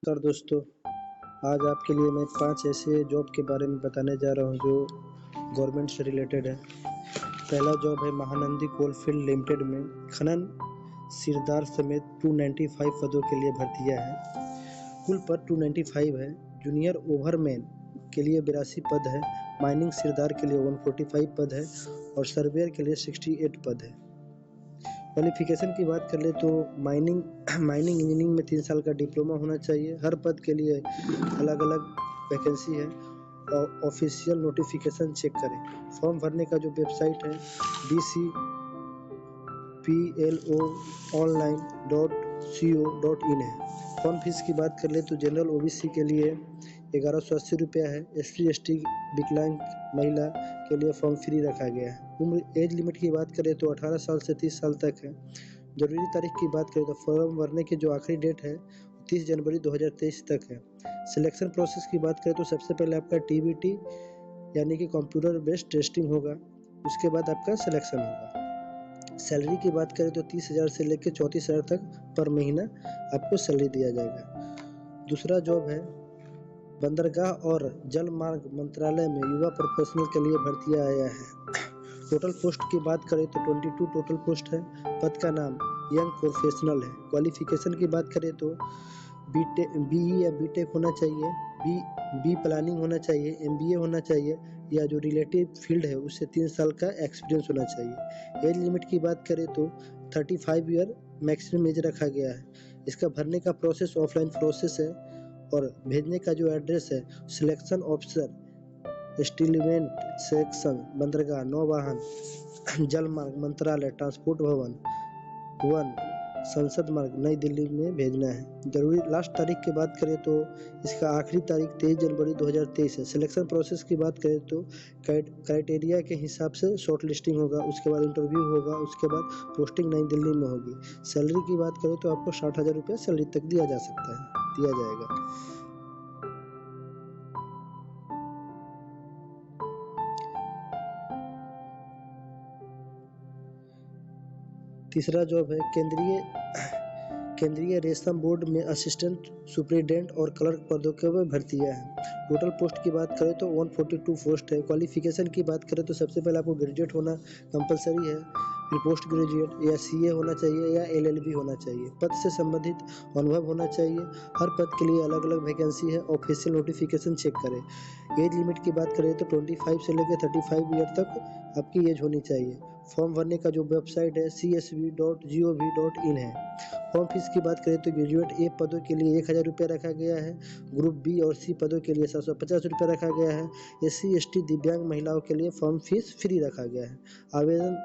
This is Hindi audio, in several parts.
नमस्कार दोस्तों। आज आपके लिए मैं 5 ऐसे जॉब के बारे में बताने जा रहा हूँ जो गवर्नमेंट से रिलेटेड है। पहला जॉब है महानंदी कोलफील्ड लिमिटेड में खनन सिरदार समेत 295 पदों के लिए भर्तियां हैं। कुल पद 295 है। जूनियर ओवरमैन के लिए 82 पद है। माइनिंग सिरदार के लिए 145 पद है और सर्वेयर के लिए 68 पद है। क्वालिफिकेशन की बात कर ले तो माइनिंग माइनिंग इंजीनियरिंग में 3 साल का डिप्लोमा होना चाहिए। हर पद के लिए अलग अलग वैकेंसी है और ऑफिशियल नोटिफिकेशन चेक करें। फॉर्म भरने का जो वेबसाइट है bcplo.online.co.in है। फॉर्म फीस की बात कर ले तो जनरल ओबीसी के लिए 1180 रुपया है। एससी एसटी विकलांग महिला के लिए फॉर्म फ्री रखा गया है। उम्र एज लिमिट की बात करें तो 18 साल से 30 साल तक है। जरूरी तारीख की बात करें तो फॉर्म भरने की जो आखिरी डेट है 30 जनवरी 2023 तक है। सिलेक्शन प्रोसेस की बात करें तो सबसे पहले आपका टीबीटी यानी कि कंप्यूटर बेस्ड टेस्टिंग होगा, उसके बाद आपका सिलेक्शन होगा। सैलरी की बात करें तो 30,000 से लेकर 34,000 तक पर महीना आपको सैलरी दिया जाएगा। दूसरा जॉब है बंदरगाह और जल मार्ग मंत्रालय में युवा प्रोफेशनल के लिए भर्तियां आया है। टोटल पोस्ट की बात करें तो 22 टोटल पोस्ट है। पद का नाम यंग प्रोफेशनल है। क्वालिफिकेशन की बात करें तो बीई या बीटेक होना चाहिए, बी प्लानिंग होना चाहिए, एमबीए होना चाहिए या जो रिलेटिव फील्ड है उससे 3 साल का एक्सपीरियंस होना चाहिए। एज लिमिट की बात करें तो 35 ईयर मैक्सिमम एज रखा गया है। इसका भरने का प्रोसेस ऑफलाइन प्रोसेस है और भेजने का जो एड्रेस है सिलेक्शन ऑफिसर स्टीलमेंट सेक्शन बंदरगाह नौवाहन जल मार्ग मंत्रालय ट्रांसपोर्ट भवन 1 संसद मार्ग नई दिल्ली में भेजना है। जरूरी लास्ट तारीख की बात करें तो इसका आखिरी तारीख 23 जनवरी 2023 है। सिलेक्शन प्रोसेस की बात करें तो क्राइटेरिया के हिसाब से शॉर्ट लिस्टिंग होगा, उसके बाद इंटरव्यू होगा, उसके बाद पोस्टिंग नई दिल्ली में होगी। सैलरी की बात करें तो आपको 60,000 रुपया सैलरी तक दिया जाएगा। तीसरा जॉब है केंद्रीय रेशम बोर्ड में असिस्टेंट सुपरिटेंडेंट और क्लर्क पदों के भर्तियां हैं। टोटल पोस्ट की बात करें तो 142 पोस्ट है। क्वालिफिकेशन की बात करें तो सबसे पहले आपको ग्रेजुएट होना कंपलसरी है, फिर पोस्ट ग्रेजुएट या सीए होना चाहिए या एलएलबी होना चाहिए। पद से संबंधित अनुभव होना चाहिए। हर पद के लिए अलग अलग वैकेंसी है। ऑफिशियल नोटिफिकेशन चेक करें। एज लिमिट की बात करें तो 25 से लेकर 35 ईयर तक आपकी एज होनी चाहिए। फॉर्म भरने का जो वेबसाइट है csv.gov.in है। फॉर्म फीस की बात करें तो ग्रेजुएट ए पदों के लिए 1,000 रुपया रखा गया है। ग्रुप बी और सी पदों के लिए 750 रुपया रखा गया है। एससी एसटी दिव्यांग महिलाओं के लिए फॉर्म फीस फ्री रखा गया है। आवेदन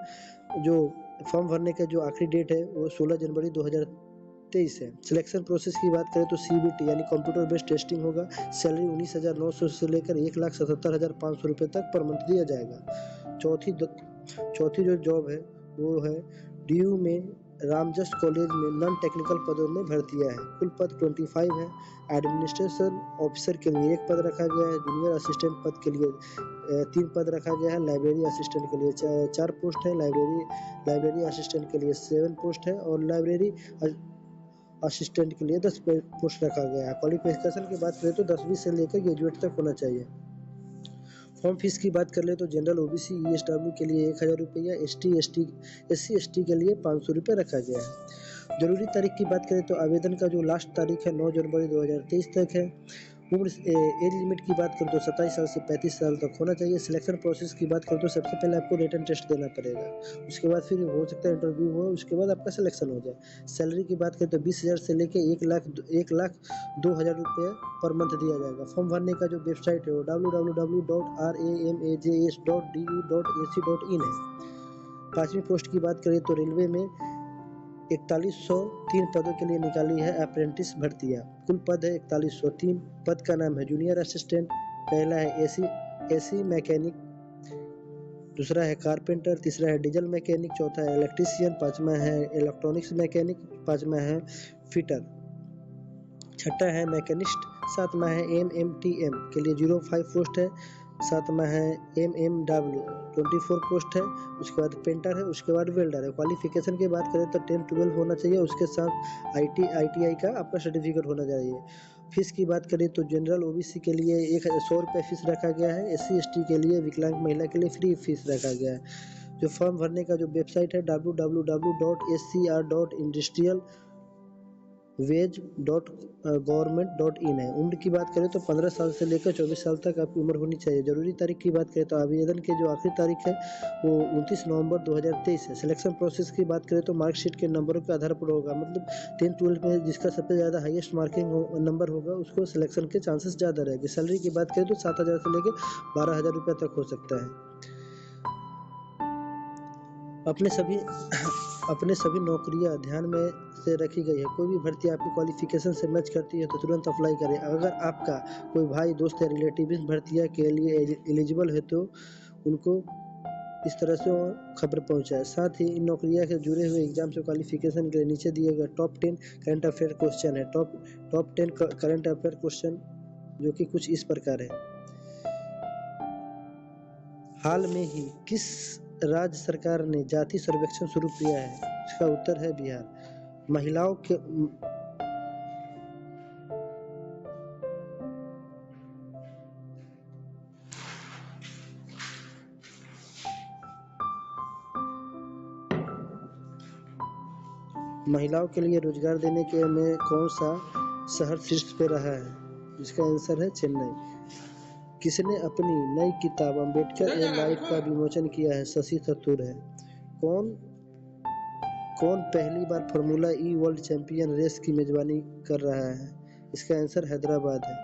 जो फॉर्म भरने का जो आखिरी डेट है वो 16 जनवरी 2023 है। सिलेक्शन प्रोसेस की बात करें तो सीबीटी यानी कंप्यूटर बेस्ड टेस्टिंग होगा। सैलरी 19,900 से लेकर 1,77,500 रुपये तक पर मंथ दिया जाएगा। चौथी जो जॉब है वो है डीयू में रामजस कॉलेज में नॉन टेक्निकल पदों में भर्तियां हैं। कुल पद 25 है। एडमिनिस्ट्रेशन ऑफिसर के लिए 1 पद रखा गया है। जूनियर असिस्टेंट पद के लिए 3 पद रखा गया है। लाइब्रेरी असिस्टेंट के लिए 4 पोस्ट है। लाइब्रेरी असिस्टेंट के लिए 7 पोस्ट है और लाइब्रेरी असिस्टेंट के लिए 10 पोस्ट रखा गया है। क्वालिफिकेशन की बात करें तो 10वीं से लेकर ग्रेजुएट तक होना चाहिए। फॉर्म फीस की बात कर ले तो जनरल ओबीसी ईएसडब्ल्यू के लिए 1,000 रुपया, एससी एसटी के लिए 500 रुपये रखा गया है। जरूरी तारीख की बात करें तो आवेदन का जो लास्ट तारीख है 9 जनवरी 2023 तक है। उम्र एज लिमिट की बात करें तो 27 साल से 35 साल तक होना चाहिए। सिलेक्शन प्रोसेस की बात करें तो सबसे पहले आपको रिटन टेस्ट देना पड़ेगा, उसके बाद फिर हो सकता है इंटरव्यू हो, उसके बाद आपका सिलेक्शन हो जाए। सैलरी की बात करें तो 20,000 से लेकर 1,02,000 रुपये पर मंथ दिया जाएगा। फॉर्म भरने का जो वेबसाइट है वो www.ramaj.du.ac.in है। 5वीं पोस्ट की बात करें तो रेलवे में 4103 पदों के लिए निकाली है अप्रेंटिस भर्तियां। कुल पद है 4103। पद का नाम है जूनियर असिस्टेंट। पहला है एसी मैकेनिक, दूसरा है कारपेंटर, तीसरा है डीजल मैकेनिक, चौथा है इलेक्ट्रीशियन, पांचवा है इलेक्ट्रॉनिक्स मैकेनिक, पांचवा है फिटर, छठा है मैकेनिस्ट, सातवां है एमएमटीएम के लिए 05 पोस्ट है। सातवां है MMW 24 पोस्ट है। उसके बाद पेंटर है, उसके बाद वेल्डर है। क्वालिफिकेशन की बात करें तो 10-12 होना चाहिए, उसके साथ ITI का आपका सर्टिफिकेट होना चाहिए। फीस की बात करें तो जनरल OBC के लिए 100 फीस रखा गया है। SC ST के लिए, विकलांग महिला के लिए फ्री फीस रखा गया है। जो फॉर्म भरने का जो वेबसाइट है www.scr.industrialwage.government.in है। उम्र की बात करें तो 15 साल से लेकर 24 साल तक आपकी उम्र होनी चाहिए। जरूरी तारीख की बात करें तो आवेदन के जो आखिरी तारीख है वो 29 नवंबर 2023 है। सिलेक्शन प्रोसेस की बात करें तो मार्कशीट के नंबरों के आधार पर होगा, मतलब 10-12 में जिसका सबसे ज़्यादा हाईएस्ट मार्किंग नंबर होगा उसको सिलेक्शन के चांसेस ज़्यादा रहेंगे। सैलरी की बात करें तो 7,000 से लेकर 12,000 रुपये तक हो सकता है। अपने सभी अपने सभी नौकरियां ध्यान में से रखी गई है। कोई भी भर्ती आपकी क्वालिफिकेशन से मैच करती है तो तुरंत अप्लाई करें। अगर आपका कोई भाई, दोस्त या रिलेटिव इस भर्तियां के लिए एलिजिबल है तो उनको इस तरह से खबर पहुंचाए। साथ ही इन नौकरियां से जुड़े हुए एग्जाम से क्वालिफिकेशन के नीचे दिए गए टॉप 10 करंट अफेयर क्वेश्चन है। टॉप 10 करंट अफेयर क्वेश्चन जो कि कुछ इस प्रकार है। हाल में ही किस राज्य सरकार ने जाति सर्वेक्षण शुरू किया है? इसका उत्तर है बिहार। महिलाओं के लिए रोजगार देने के में कौन सा शहर शीर्ष पे रहा है? इसका आंसर है चेन्नई। किसने अपनी नई किताब अम्बेडकर ए लाइफ का विमोचन किया है? शशि थरूर है। कौन कौन पहली बार फार्मूला ई वर्ल्ड चैंपियन रेस की मेजबानी कर रहा है? इसका आंसर हैदराबाद है।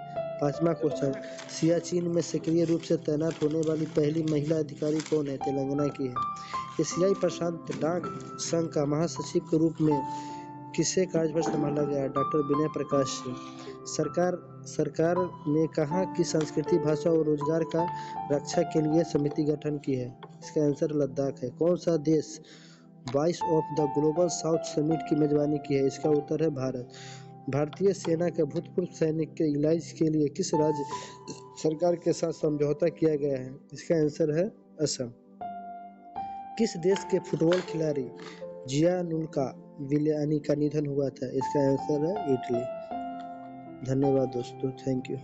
पांचवा क्वेश्चन, सियाचिन में सक्रिय रूप से तैनात होने वाली पहली महिला अधिकारी कौन है? तेलंगाना की है। एशियाई प्रशांत डाक संघ का महासचिव के रूप में किसे कार्यभार संभाला गया? डॉक्टर विनय प्रकाश सिंह। सरकार ने कहा कि संस्कृति, भाषा और रोजगार का रक्षा के लिए समिति गठन की है। इसका आंसर लद्दाख है। कौन सा देश voice of the global south summit की मेजबानी की है? इसका उत्तर है भारत। भारतीय सेना के भूतपूर्व सैनिक के इलाज के लिए किस राज्य सरकार के साथ समझौता किया गया है? इसका आंसर है असम। किस देश के फुटबॉल खिलाड़ी जियानुल्का विलियानी का निधन हुआ था? इसका आंसर है इटली। धन्यवाद दोस्तों, थैंक यू।